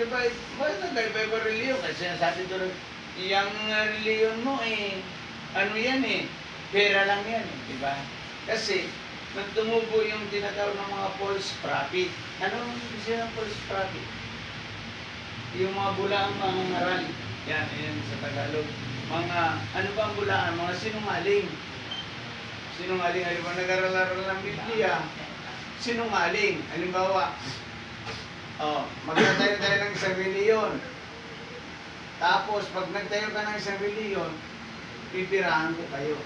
bakit nagkaiba-iba reliyon? Kasi sabi doon, yung reliyon mo ano yan pera lang yan di ba? Kasi, nang tumubo yung tinatawag ng mga false prophet. Anong ibig sabihin ng false prophet? Yung mga bulaang mga ngaral. Yan sa Tagalog. Ano ba ang bulaan? Mga sinungaling. Sinungaling, halimbawa, nag-aral-aral ng Biblia. Sinungaling. Halimbawa, magtatayo tayo ng isang reliyon. Tapos, pag nagtayo ka ng isang reliyon, pipirahan ko kayo.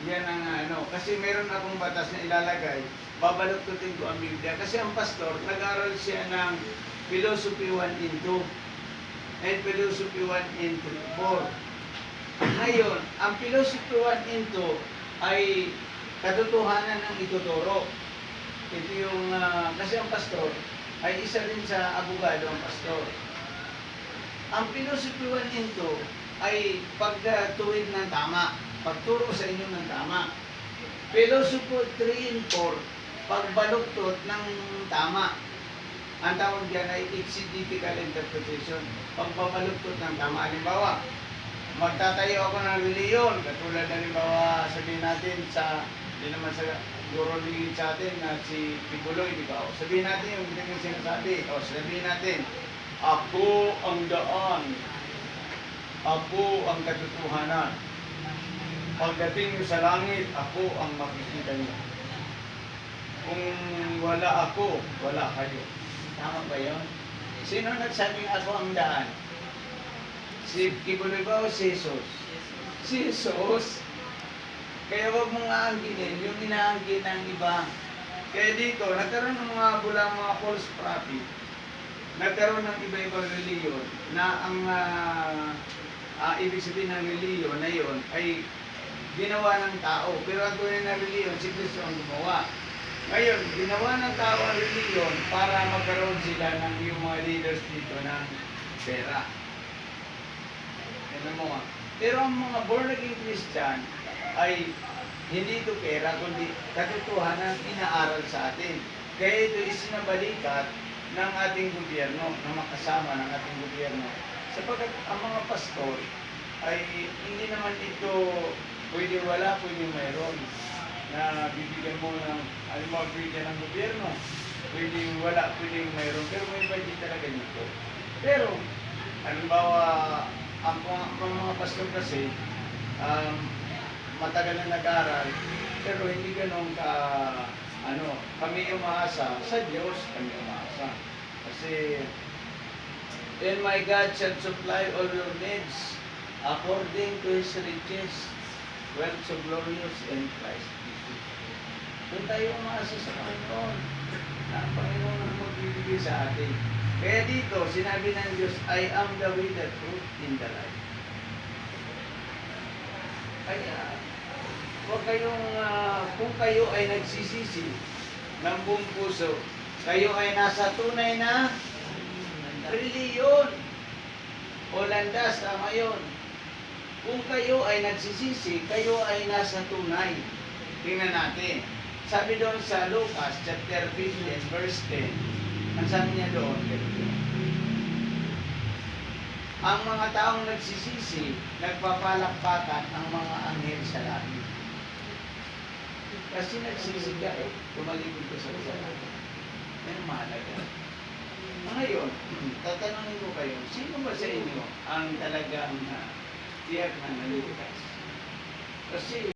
Yan ang kasi meron akong batas na ilalagay, babaluktutin ko ang Biblia. Kasi ang pastor, nag-aral siya ng Philosophy 1 and 2 and Philosophy 1 and 4. Ngayon, ang Philosophy 1 and 2 ay katotohanan ng ituturo. Ito yung, kasi ang pastor ay isa rin sa abogado ang pastor. Ang Philosophy 1 and 2 ay pagtuwid ng tama, pagturo sa inyo ng tama. Philosophy 3 and 4, pagbaluktot ng tama. Ang tawag diyan ay exegetical interpretation, pagbabaluktot ng tama. Halimbawa, magtatayo ako ng reliyon, katulad halimbawa sabihin natin hindi naman sa guro ligid sa atin na si Pibuloy, di ba? Sabihin natin yung hindi sinasabi, sabihin natin, ako ang daan, ako ang katotohanan. Pagdating niyo sa langit, ako ang makikita niyo. Kung wala ako, wala kayo. Tama ba yun? Sino nagsabing ako ang daan? Si Kibuloy ba o si Jesus? Si Jesus. Kaya wag mong aangkinin yung inaangkin ng iba. Kaya dito, nagkaroon ng mga false prophet. Nagkaroon ng iba-ibang reliyon na ang ibig sabihin ng reliyon na yun ay ginawa ng tao. Pero ang tunay na reliyon, si Kristo ang gumawa. Ngayon, ginawa ng tao ang reliyon para magkaroon sila ng yung mga leaders dito ng pera. Yan mo. Pero ang mga born-again Christian ay hindi ito pera, kundi katotohanan inaaral sa atin. Kaya ito isinabalikat ng ating gobyerno, ng makasama ng ating gobyerno. Sapagkat ang mga pastor ay hindi naman ito pwedeng wala, pwedeng mayroon na bibigyan mo ng, bibigyan ng gobyerno. Pwedeng wala, pwedeng mayroon. Pero may budget talaga nito. Pero, halimbawa, ang mga pastor kasi, matagal na nag-aral, pero hindi ganun kami umaasa. Sa Diyos kami umaasa. Kasi, "And my God shall supply all your needs according to His riches, wealth so glorious in Christ Jesus." Doon tayo umaasa sa Panginoon. Na ang Panginoon ang magbibigay sa atin. Kaya dito, sinabi ng Diyos, "I am the way, the truth, and the life." Kaya, huwag kayong, kung kayo ay nagsisisi ng buong puso, kayo ay nasa tunay na reliyon o landas, tama yun. Kung kayo ay nagsisisi, kayo ay nasa tunay. Tingnan natin. Sabi doon sa Lucas chapter 15 verse 10, ang sabi niya doon, ang mga taong nagsisisi, nagpapalakpakan ang mga anghel sa langit. Kasi nagsisi ka tumalikod ka sa langit. Yan mahalaga. Ngayon, tatanungin ko kayo, sino ba sa inyo ang talagang tiyak na naligtas? Kasi